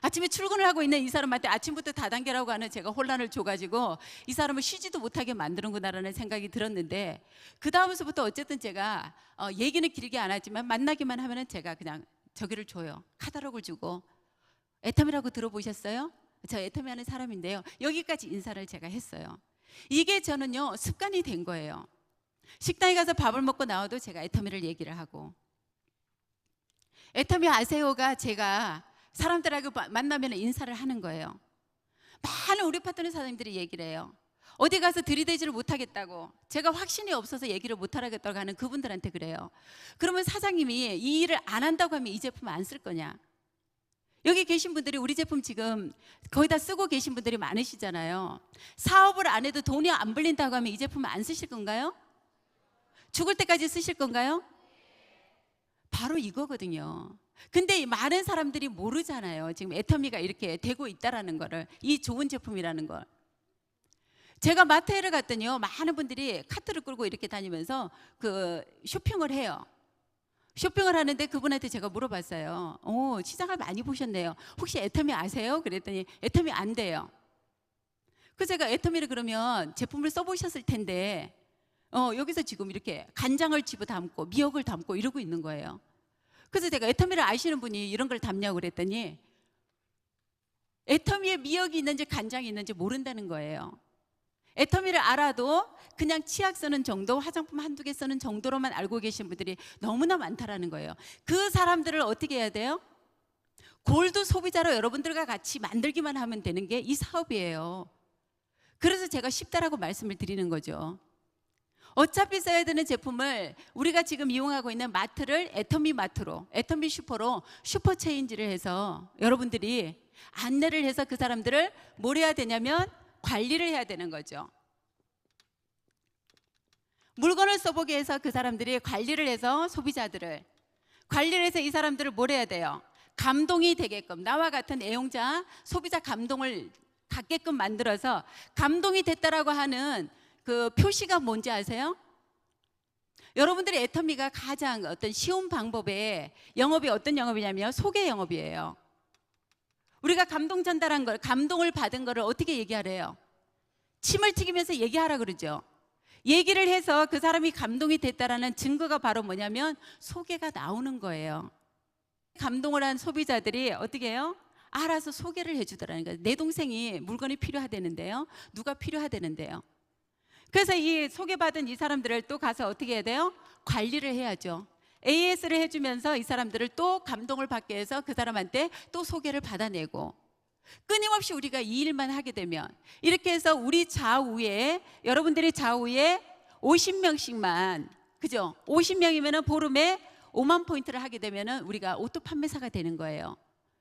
아침에 출근을 하고 있는 이 사람한테 아침부터 다단계라고 하는 제가 혼란을 줘가지고 이 사람을 쉬지도 못하게 만드는구나라는 생각이 들었는데, 그 다음서부터 어쨌든 제가 얘기는 길게 안 하지만 만나기만 하면은 제가 그냥 저기를 줘요. 카탈로그를 주고, 애터미라고 들어보셨어요? 저 애터미 하는 사람인데요, 여기까지 인사를 제가 했어요. 이게 저는요 습관이 된 거예요. 식당에 가서 밥을 먹고 나와도 제가 애터미를 얘기를 하고, 애터미 아세요가 제가 사람들하고 만나면 인사를 하는 거예요. 많은 우리 파트너 사장님들이 얘기를 해요. 어디 가서 들이대지를 못하겠다고, 제가 확신이 없어서 얘기를 못하겠다고 하는 그분들한테 그래요. 그러면 사장님이 이 일을 안 한다고 하면 이 제품 안 쓸 거냐? 여기 계신 분들이 우리 제품 지금 거의 다 쓰고 계신 분들이 많으시잖아요. 사업을 안 해도 돈이 안 불린다고 하면 이 제품 안 쓰실 건가요? 죽을 때까지 쓰실 건가요? 바로 이거거든요. 근데 많은 사람들이 모르잖아요, 지금 애터미가 이렇게 되고 있다라는 거를, 이 좋은 제품이라는 걸. 제가 마트에를 갔더니요, 많은 분들이 카트를 끌고 이렇게 다니면서 그 쇼핑을 해요. 쇼핑을 하는데 그분한테 제가 물어봤어요. 시장을 많이 보셨네요. 혹시 애터미 아세요? 그랬더니 애터미 안 돼요. 그 제가 애터미를 그러면 제품을 써보셨을 텐데 여기서 지금 이렇게 간장을 집어 담고 미역을 담고 이러고 있는 거예요. 그래서 제가 애터미를 아시는 분이 이런 걸 담냐고 그랬더니 애터미에 미역이 있는지 간장이 있는지 모른다는 거예요. 애터미를 알아도 그냥 치약 쓰는 정도, 화장품 한두 개 쓰는 정도로만 알고 계신 분들이 너무나 많다라는 거예요. 그 사람들을 어떻게 해야 돼요? 골드 소비자로 여러분들과 같이 만들기만 하면 되는 게 이 사업이에요. 그래서 제가 쉽다라고 말씀을 드리는 거죠. 어차피 써야 되는 제품을 우리가 지금 이용하고 있는 마트를 애터미 마트로, 애터미 슈퍼로 슈퍼 체인지를 해서 여러분들이 안내를 해서 그 사람들을 뭘 해야 되냐면 관리를 해야 되는 거죠. 물건을 써보게 해서 그 사람들이 관리를 해서 소비자들을 관리를 해서 이 사람들을 뭘 해야 돼요? 감동이 되게끔, 나와 같은 애용자, 소비자 감동을 갖게끔 만들어서 감동이 됐다라고 하는 그 표시가 뭔지 아세요? 여러분들이 애터미가 가장 어떤 쉬운 방법의 영업이 어떤 영업이냐면 소개 영업이에요. 우리가 감동 전달한 걸, 감동을 받은 거를 어떻게 얘기하래요? 침을 튀기면서 얘기하라 그러죠. 얘기를 해서 그 사람이 감동이 됐다라는 증거가 바로 뭐냐면 소개가 나오는 거예요. 감동을 한 소비자들이 어떻게 해요? 알아서 소개를 해주더라는 거예요. 내 동생이 물건이 필요하다는데요. 누가 필요하다는데요. 그래서 이 소개받은 이 사람들을 또 가서 어떻게 해야 돼요? 관리를 해야죠. AS를 해주면서 이 사람들을 또 감동을 받게 해서 그 사람한테 또 소개를 받아내고, 끊임없이 우리가 이 일만 하게 되면 이렇게 해서 우리 좌우에, 여러분들이 좌우에 50명씩만, 그죠? 50명이면 보름에 5만 포인트를 하게 되면 우리가 오토 판매사가 되는 거예요.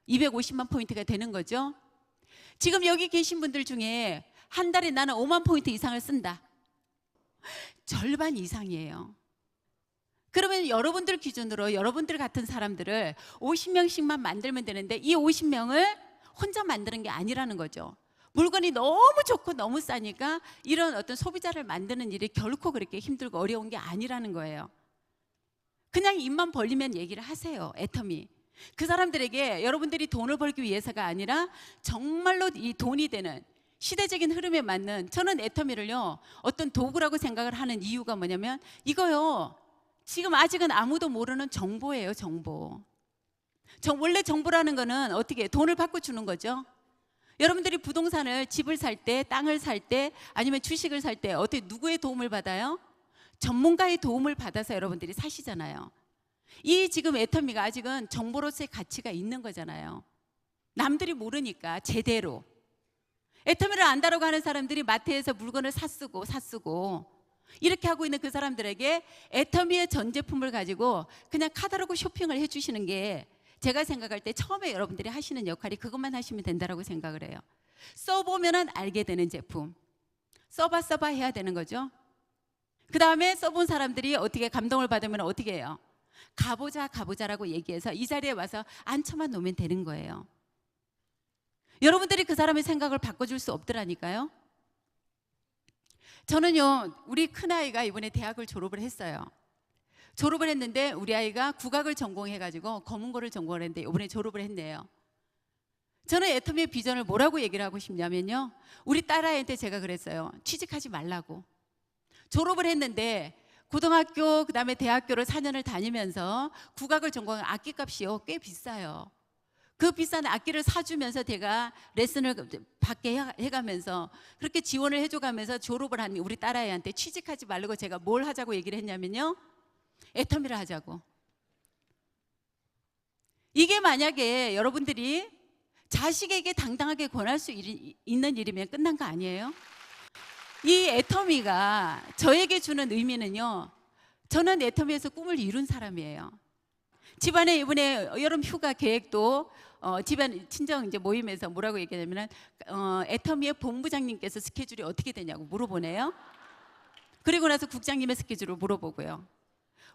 250만 포인트가 되는 거죠. 지금 여기 계신 분들 중에 한 달에 나는 5만 포인트 이상을 쓴다. 절반 이상이에요. 그러면 여러분들 기준으로 여러분들 같은 사람들을 50명씩만 만들면 되는데 이 50명을 혼자 만드는 게 아니라는 거죠. 물건이 너무 좋고 너무 싸니까 이런 어떤 소비자를 만드는 일이 결코 그렇게 힘들고 어려운 게 아니라는 거예요. 그냥 입만 벌리면 얘기를 하세요. 애터미. 그 사람들에게 여러분들이 돈을 벌기 위해서가 아니라 정말로 이 돈이 되는 시대적인 흐름에 맞는, 저는 애터미를요 어떤 도구라고 생각을 하는 이유가 뭐냐면 이거요 지금 아직은 아무도 모르는 정보예요. 정보. 원래 정보라는 거는 어떻게 돈을 받고 주는 거죠. 여러분들이 부동산을, 집을 살 때, 땅을 살 때, 아니면 주식을 살 때 어떻게 누구의 도움을 받아요? 전문가의 도움을 받아서 여러분들이 사시잖아요. 이 지금 애터미가 아직은 정보로서의 가치가 있는 거잖아요. 남들이 모르니까 제대로. 애터미를 안다라고 하는 사람들이 마트에서 물건을 사쓰고 이렇게 하고 있는 그 사람들에게 애터미의 전 제품을 가지고 그냥 카탈로그 쇼핑을 해주시는 게 제가 생각할 때 처음에 여러분들이 하시는 역할이 그것만 하시면 된다고 생각을 해요. 써보면 알게 되는 제품. 써봐 해야 되는 거죠. 그 다음에 써본 사람들이 어떻게 감동을 받으면 어떻게 해요? 가보자라고 얘기해서 이 자리에 와서 앉혀만 놓으면 되는 거예요. 여러분들이 그 사람의 생각을 바꿔줄 수 없더라니까요. 저는요 우리 큰아이가 이번에 대학을 졸업을 했어요. 졸업을 했는데 우리 아이가 국악을 전공해가지고 검은고를 전공을 했는데 이번에 졸업을 했네요. 저는 애터미의 비전을 뭐라고 얘기를 하고 싶냐면요, 우리 딸아이한테 제가 그랬어요. 취직하지 말라고. 졸업을 했는데 고등학교 그다음에 대학교를 4년을 다니면서 국악을 전공한 악기값이요 꽤 비싸요. 그 비싼 악기를 사주면서 제가 레슨을 받게 해가면서 그렇게 지원을 해줘가면서 졸업을 한 우리 딸아이한테 취직하지 말라고 제가 뭘 하자고 얘기를 했냐면요, 애터미를 하자고. 이게 만약에 여러분들이 자식에게 당당하게 권할 수 있는 일이면 끝난 거 아니에요? 이 애터미가 저에게 주는 의미는요, 저는 애터미에서 꿈을 이룬 사람이에요. 집안에 이번에 여름 휴가 계획도 집안 친정 이제 모임에서 뭐라고 얘기하냐면 애터미의 본부장님께서 스케줄이 어떻게 되냐고 물어보네요. 그리고 나서 국장님의 스케줄을 물어보고요.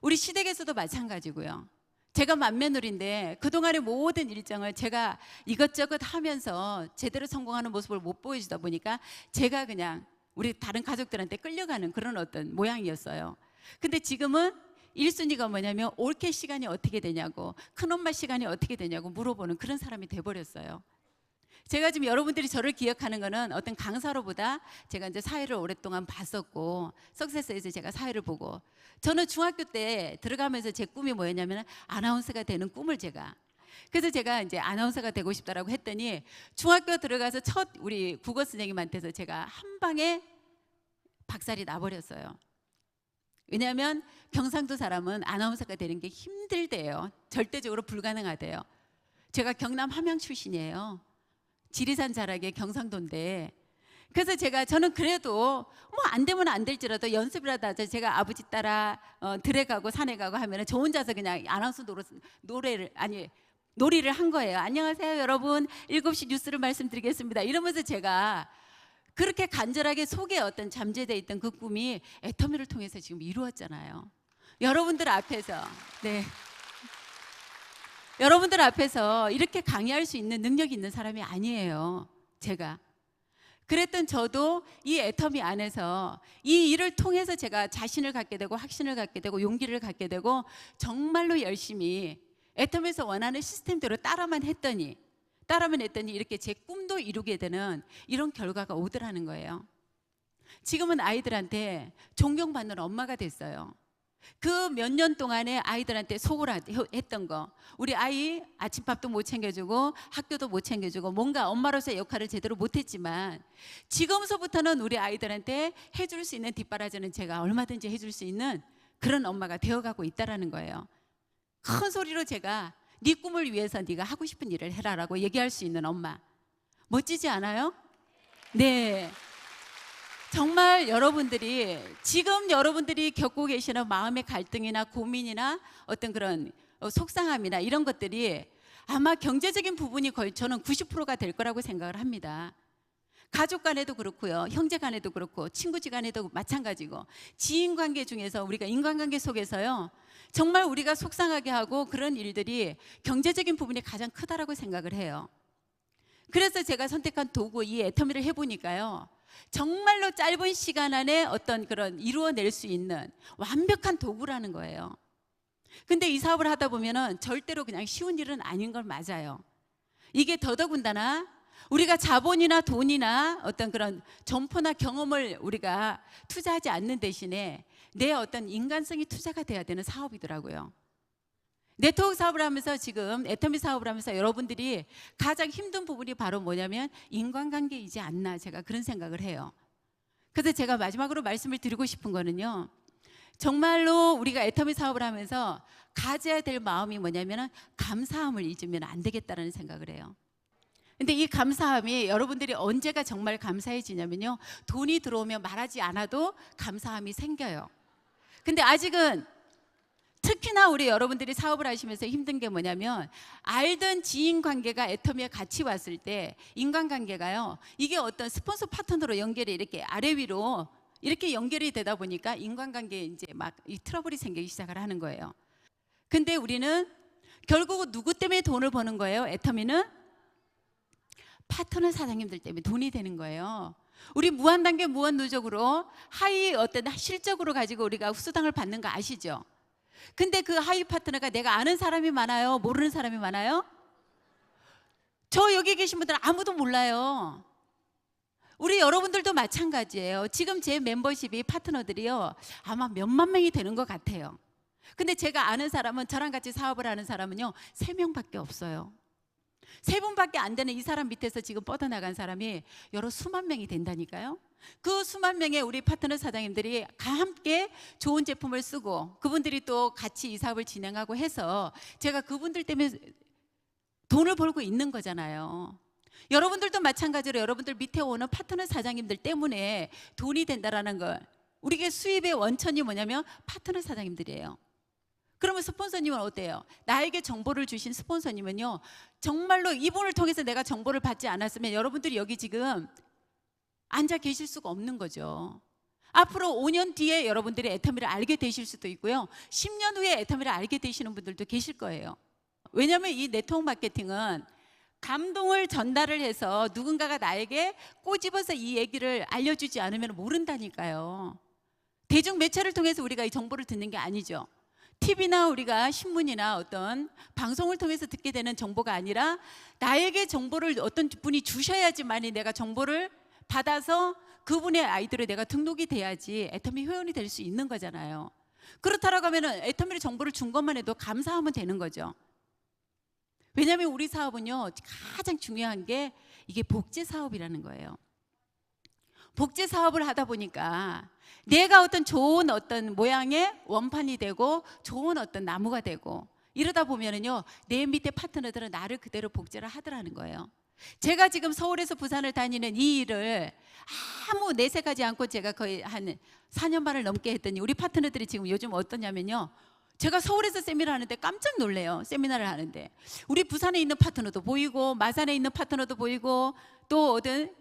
우리 시댁에서도 마찬가지고요. 제가 맏며느리인데 그동안의 모든 일정을 제가 이것저것 하면서 제대로 성공하는 모습을 못 보여주다 보니까 제가 그냥 우리 다른 가족들한테 끌려가는 그런 어떤 모양이었어요. 근데 지금은 1순위가 뭐냐면 올케 시간이 어떻게 되냐고, 큰엄마 시간이 어떻게 되냐고 물어보는 그런 사람이 돼버렸어요. 제가 지금 여러분들이 저를 기억하는 거는 어떤 강사로보다 제가 이제 사회를 오랫동안 봤었고 석세스에서 제가 사회를 보고 저는 중학교 때 들어가면서 제 꿈이 뭐였냐면 아나운서가 되는 꿈을 그래서 제가 이제 아나운서가 되고 싶다라고 했더니 중학교 들어가서 첫 우리 국어 선생님한테서 제가 한 방에 박살이 나버렸어요. 왜냐하면 경상도 사람은 아나운서가 되는 게 힘들대요. 절대적으로 불가능하대요. 제가 경남 함양 출신이에요. 지리산 자락의 경상도인데 그래서 저는 그래도 뭐 안 되면 안 될지라도 연습이라도 하자. 제가 아버지 따라 들에 가고 산에 가고 하면 저 혼자서 그냥 아나운서 놀이를 한 거예요. 안녕하세요 여러분 7시 뉴스를 말씀드리겠습니다 이러면서 제가 그렇게 간절하게 속에 어떤 잠재되어 있던 그 꿈이 애터미를 통해서 지금 이루어졌잖아요. 여러분들 앞에서 여러분들 앞에서 이렇게 강의할 수 있는 능력이 있는 사람이 아니에요. 제가 그랬던 저도 이 애터미 안에서 이 일을 통해서 제가 자신을 갖게 되고 확신을 갖게 되고 용기를 갖게 되고 정말로 열심히 애터미에서 원하는 시스템대로 따라만 했더니 이렇게 제 꿈도 이루게 되는 이런 결과가 오더라는 거예요. 지금은 아이들한테 존경받는 엄마가 됐어요. 그 몇 년 동안에 아이들한테 했던 거, 우리 아이 아침밥도 못 챙겨주고 학교도 못 챙겨주고 뭔가 엄마로서의 역할을 제대로 못했지만 지금서부터는 우리 아이들한테 해줄 수 있는 뒷바라지는 제가 얼마든지 해줄 수 있는 그런 엄마가 되어가고 있다라는 거예요. 큰 소리로 제가 네 꿈을 위해서 네가 하고 싶은 일을 해라라고 얘기할 수 있는 엄마. 멋지지 않아요? 네. 정말 지금 여러분들이 겪고 계시는 마음의 갈등이나 고민이나 어떤 그런 속상함이나 이런 것들이 아마 경제적인 부분이 거의 저는 90%가 될 거라고 생각을 합니다. 가족 간에도 그렇고요, 형제 간에도 그렇고, 친구지 간에도 마찬가지고, 지인 관계 중에서 우리가 인간관계 속에서요, 정말 우리가 속상하게 하고 그런 일들이 경제적인 부분이 가장 크다라고 생각을 해요. 그래서 제가 선택한 도구, 이 애터미를 해보니까요, 정말로 짧은 시간 안에 어떤 그런 이루어낼 수 있는 완벽한 도구라는 거예요. 근데 이 사업을 하다 보면은 절대로 그냥 쉬운 일은 아닌 걸 맞아요. 이게 더더군다나 우리가 자본이나 돈이나 어떤 그런 점포나 경험을 우리가 투자하지 않는 대신에 내 어떤 인간성이 투자가 돼야 되는 사업이더라고요. 네트워크 사업을 하면서 지금 애터미 사업을 하면서 여러분들이 가장 힘든 부분이 바로 뭐냐면 인간관계이지 않나, 제가 그런 생각을 해요. 그래서 제가 마지막으로 말씀을 드리고 싶은 거는요, 정말로 우리가 애터미 사업을 하면서 가져야 될 마음이 뭐냐면 감사함을 잊으면 안 되겠다는 생각을 해요. 근데 이 감사함이 여러분들이 언제가 정말 감사해지냐면요, 돈이 들어오면 말하지 않아도 감사함이 생겨요. 근데 아직은 특히나 우리 여러분들이 사업을 하시면서 힘든 게 뭐냐면 알던 지인 관계가 애터미에 같이 왔을 때 인간관계가요, 이게 어떤 스폰서 파트너로 연결이 이렇게 아래 위로 이렇게 연결이 되다 보니까 인간관계에 이제 막 이 트러블이 생기기 시작을 하는 거예요. 근데 우리는 결국 누구 때문에 돈을 버는 거예요? 애터미는 파트너 사장님들 때문에 돈이 되는 거예요. 우리 무한단계 무한누적으로 하이 어떤 실적으로 가지고 우리가 수당을 받는 거 아시죠? 근데 그 하이 파트너가 내가 아는 사람이 많아요? 모르는 사람이 많아요? 저 여기 계신 분들 아무도 몰라요. 우리 여러분들도 마찬가지예요. 지금 제 멤버십이 파트너들이요, 아마 몇만 명이 되는 것 같아요. 근데 제가 아는 사람은, 저랑 같이 사업을 하는 사람은요 3명밖에 없어요. 3분밖에 안 되는 이 사람 밑에서 지금 뻗어나간 사람이 여러 수만 명이 된다니까요. 그 수만 명의 우리 파트너 사장님들이 함께 좋은 제품을 쓰고 그분들이 또 같이 이 사업을 진행하고 해서 제가 그분들 때문에 돈을 벌고 있는 거잖아요. 여러분들도 마찬가지로 여러분들 밑에 오는 파트너 사장님들 때문에 돈이 된다라는 걸, 우리의 수입의 원천이 뭐냐면 파트너 사장님들이에요. 그러면 스폰서님은 어때요? 나에게 정보를 주신 스폰서님은요, 정말로 이분을 통해서 내가 정보를 받지 않았으면 여러분들이 여기 지금 앉아 계실 수가 없는 거죠. 앞으로 5년 뒤에 여러분들이 애터미를 알게 되실 수도 있고요, 10년 후에 애터미를 알게 되시는 분들도 계실 거예요. 왜냐하면 이 네트워크 마케팅은 감동을 전달을 해서 누군가가 나에게 꼬집어서 이 얘기를 알려주지 않으면 모른다니까요. 대중 매체를 통해서 우리가 이 정보를 듣는 게 아니죠. TV나 우리가 신문이나 어떤 방송을 통해서 듣게 되는 정보가 아니라 나에게 정보를 어떤 분이 주셔야지만이 내가 정보를 받아서 그분의 아이들을 내가 등록이 돼야지 애터미 회원이 될 수 있는 거잖아요. 그렇다라고 하면 애터미를 정보를 준 것만 해도 감사하면 되는 거죠. 왜냐하면 우리 사업은요, 가장 중요한 게 이게 복제 사업이라는 거예요. 복제 사업을 하다 보니까 내가 어떤 좋은 어떤 모양의 원판이 되고 좋은 어떤 나무가 되고 이러다 보면은요, 내 밑에 파트너들은 나를 그대로 복제를 하더라는 거예요. 제가 지금 서울에서 부산을 다니는 이 일을 아무 내색하지 않고 제가 거의 한 4년 반을 넘게 했더니 우리 파트너들이 지금 요즘 어떠냐면요, 제가 서울에서 세미나를 하는데 깜짝 놀래요. 세미나를 하는데 우리 부산에 있는 파트너도 보이고 마산에 있는 파트너도 보이고 또 어떤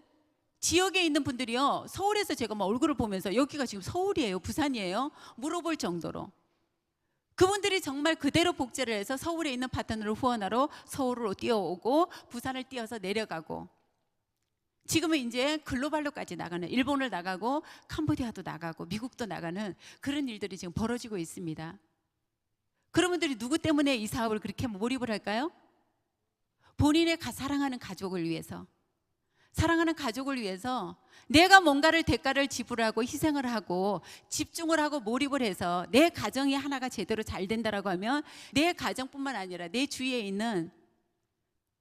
지역에 있는 분들이요, 서울에서 제가 막 얼굴을 보면서 여기가 지금 서울이에요, 부산이에요? 물어볼 정도로 그분들이 정말 그대로 복제를 해서 서울에 있는 파트너를 후원하러 서울로 뛰어오고 부산을 뛰어서 내려가고, 지금은 이제 글로벌로까지 나가는, 일본을 나가고 캄보디아도 나가고 미국도 나가는 그런 일들이 지금 벌어지고 있습니다. 그런 분들이 누구 때문에 이 사업을 그렇게 몰입을 할까요? 본인의 사랑하는 가족을 위해서, 사랑하는 가족을 위해서 내가 뭔가를 대가를 지불하고 희생을 하고 집중을 하고 몰입을 해서 내 가정이 하나가 제대로 잘 된다라고 하면 내 가정뿐만 아니라 내 주위에 있는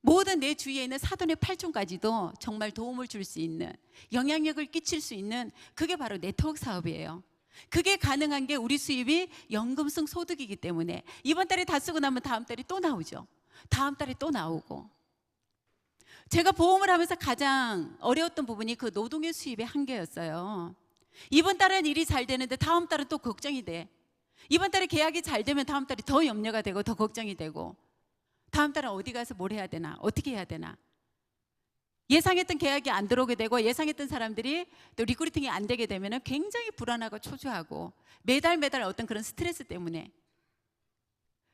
모든 내 주위에 있는 사돈의 팔촌까지도 정말 도움을 줄 수 있는, 영향력을 끼칠 수 있는, 그게 바로 네트워크 사업이에요. 그게 가능한 게 우리 수입이 연금성 소득이기 때문에 이번 달에 다 쓰고 나면 다음 달에 또 나오죠. 다음 달에 또 나오고. 제가 보험을 하면서 가장 어려웠던 부분이 그 노동의 수입의 한계였어요. 이번 달은 일이 잘 되는데 다음 달은 또 걱정이 돼. 이번 달에 계약이 잘 되면 다음 달에 더 염려가 되고 더 걱정이 되고, 다음 달은 어디 가서 뭘 해야 되나, 어떻게 해야 되나. 예상했던 계약이 안 들어오게 되고 예상했던 사람들이 또 리크루팅이 안 되게 되면 굉장히 불안하고 초조하고 매달 어떤 그런 스트레스 때문에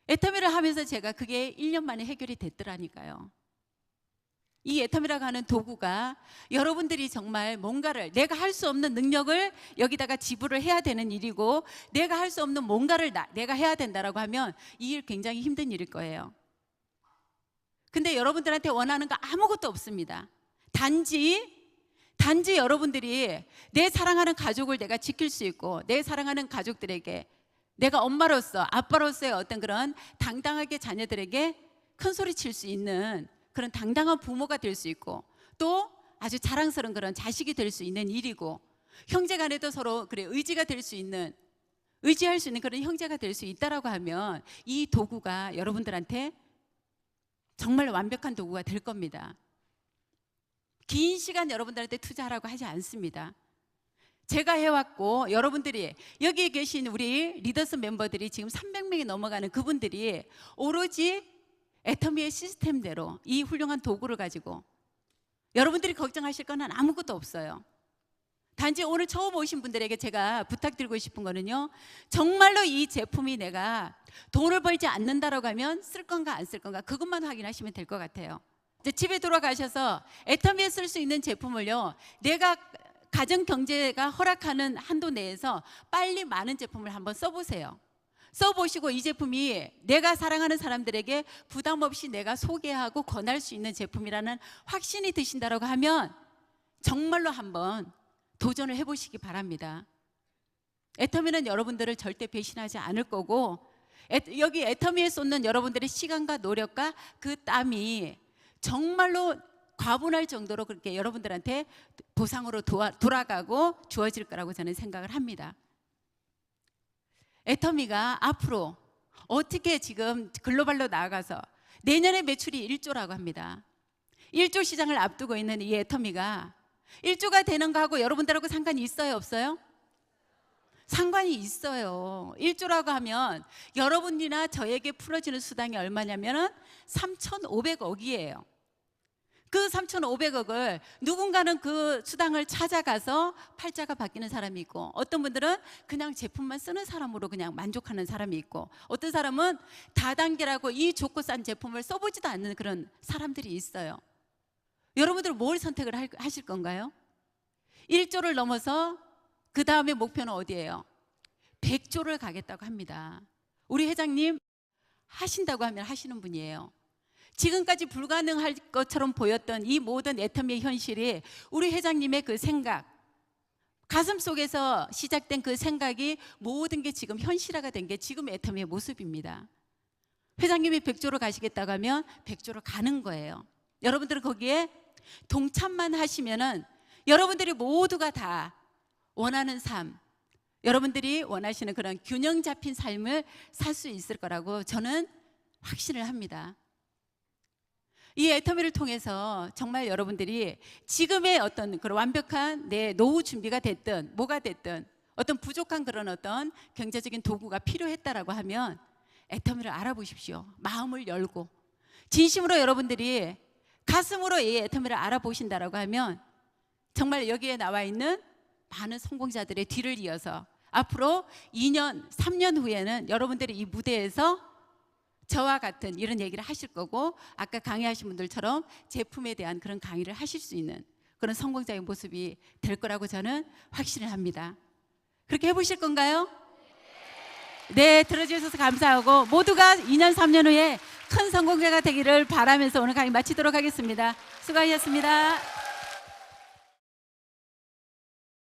애터미를 하면서 제가 그게 1년 만에 해결이 됐더라니까요. 이 애터미라고 하는 도구가 여러분들이 정말 뭔가를, 내가 할 수 없는 능력을 여기다가 지불을 해야 되는 일이고 내가 할 수 없는 뭔가를 내가 해야 된다라고 하면 이 일 굉장히 힘든 일일 거예요. 근데 여러분들한테 원하는 거 아무것도 없습니다. 단지 여러분들이 내 사랑하는 가족을 내가 지킬 수 있고 내 사랑하는 가족들에게 내가 엄마로서 아빠로서의 어떤 그런 당당하게 자녀들에게 큰 소리 칠 수 있는 그런 당당한 부모가 될 수 있고 또 아주 자랑스러운 그런 자식이 될 수 있는 일이고, 형제간에도 서로 그래 의지가 될 수 있는, 의지할 수 있는 그런 형제가 될 수 있다라고 하면 이 도구가 여러분들한테 정말 완벽한 도구가 될 겁니다. 긴 시간 여러분들한테 투자하라고 하지 않습니다. 제가 해왔고 여러분들이 여기에 계신 우리 리더스 멤버들이 지금 300명이 넘어가는 그분들이 오로지 애터미의 시스템대로 이 훌륭한 도구를 가지고 여러분들이 걱정하실 건 아무것도 없어요. 단지 오늘 처음 오신 분들에게 제가 부탁드리고 싶은 거는요, 정말로 이 제품이 내가 돈을 벌지 않는다라고 하면 쓸 건가 안 쓸 건가 그것만 확인하시면 될 것 같아요. 이제 집에 돌아가셔서 애터미에 쓸 수 있는 제품을요, 내가 가정 경제가 허락하는 한도 내에서 빨리 많은 제품을 한번 써보세요. 써보시고 이 제품이 내가 사랑하는 사람들에게 부담 없이 내가 소개하고 권할 수 있는 제품이라는 확신이 드신다라고 하면 정말로 한번 도전을 해보시기 바랍니다. 애터미는 여러분들을 절대 배신하지 않을 거고, 여기 애터미에 쏟는 여러분들의 시간과 노력과 그 땀이 정말로 과분할 정도로 그렇게 여러분들한테 보상으로 돌아가고 주어질 거라고 저는 생각을 합니다. 애터미가 앞으로 어떻게 지금 글로벌로 나아가서 내년에 매출이 1조라고 합니다. 1조 시장을 앞두고 있는 이 애터미가 1조가 되는 거하고 여러분들하고 상관이 있어요, 없어요? 상관이 있어요. 1조라고 하면 여러분이나 저에게 풀어지는 수당이 얼마냐면 3,500억이에요. 그 3,500억을 누군가는 그 수당을 찾아가서 팔자가 바뀌는 사람이 있고, 어떤 분들은 그냥 제품만 쓰는 사람으로 그냥 만족하는 사람이 있고, 어떤 사람은 다단계라고 이 좋고 싼 제품을 써보지도 않는 그런 사람들이 있어요. 여러분들은 뭘 선택을 하실 건가요? 1조를 넘어서 그 다음에 목표는 어디예요? 100조를 가겠다고 합니다. 우리 회장님 하신다고 하면 하시는 분이에요. 지금까지 불가능할 것처럼 보였던 이 모든 애터미의 현실이 우리 회장님의 그 생각, 가슴 속에서 시작된 그 생각이 모든 게 지금 현실화가 된 게 지금 애터미의 모습입니다. 회장님이 백조로 가시겠다고 하면 백조로 가는 거예요. 여러분들은 거기에 동참만 하시면은 여러분들이 모두가 다 원하는 삶, 여러분들이 원하시는 그런 균형 잡힌 삶을 살 수 있을 거라고 저는 확신을 합니다. 이 애터미를 통해서 정말 여러분들이 지금의 어떤 그런 완벽한 내 노후 준비가 됐든 뭐가 됐든 어떤 부족한 그런 어떤 경제적인 도구가 필요했다라고 하면 애터미를 알아보십시오. 마음을 열고 진심으로 여러분들이 가슴으로 이 애터미를 알아보신다라고 하면 정말 여기에 나와 있는 많은 성공자들의 뒤를 이어서 앞으로 2년, 3년 후에는 여러분들이 이 무대에서 저와 같은 이런 얘기를 하실 거고 아까 강의하신 분들처럼 제품에 대한 그런 강의를 하실 수 있는 그런 성공자의 모습이 될 거라고 저는 확신을 합니다. 그렇게 해보실 건가요? 네, 들어주셔서 감사하고 모두가 2년, 3년 후에 큰 성공자가 되기를 바라면서 오늘 강의 마치도록 하겠습니다. 수고하셨습니다.